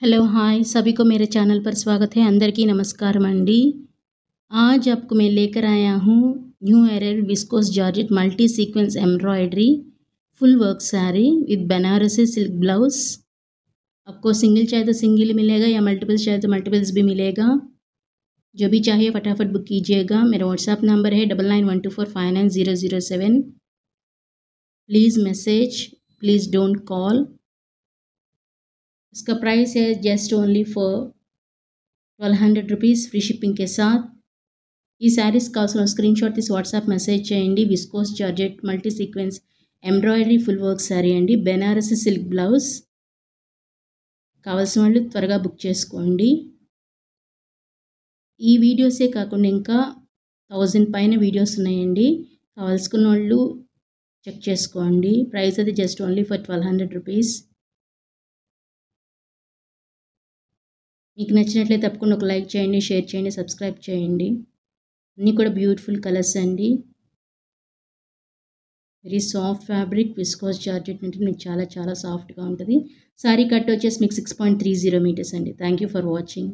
Hello hi सभी को मेरे चैनल पर स्वागत है। अंदर की नमस्कार मंडी। आज आपको मैं लेकर आया हूँ new error viscose georgette multi sequence embroidery full work sari with Banarasi silk blouse. आपको सिंगल चाहिए तो सिंगल मिलेगा या मल्टीपल्स चाहिए तो मल्टीपल्स भी मिलेगा। जो भी चाहिए फटाफट बुक कीजिएगा। मेरा व्हाट्सएप नंबर है 9912459007। Please message, please don't call. इसका प्राइस है just only for 1200 rupees free shipping के साथ। ఈ శారీస్ కావాల్సిన స్క్రీన్ షాట్ తీసి వాట్సాప్ మెసేజ్ చేయండి। Viscose georgette multi sequence embroidery full work sari అండి, బెనారసి సిల్క్ బ్లౌజ్। కావాల్సిన వాళ్ళు త్వరగా బుక్ చేసుకోండి। ఈ వీడియోసే కాకుండా ఇంకా 1000 పైన వీడియోస్ ఉన్నాయండి। కావాల్సుకున్న వాళ్ళు చెక్ చేసుకోండి। ప్రైస్ అది జస్ట్ ఓన్లీ ఫర్ 1200 రూపీస్। మీకు నచ్చినట్లయితే తప్పకుండా ఒక లైక్ చేయండి, షేర్ చేయండి, సబ్స్క్రైబ్ చేయండి। అన్నీ కూడా బ్యూటిఫుల్ కలర్స్ అండి। Very soft fabric viscose georgette అంటే మీకు చాలా చాలా సాఫ్ట్గా ఉంటుంది। సారీ కట్ వచ్చేసి మీకు 6.30 మీటర్స్ అండి। Thank you for watching.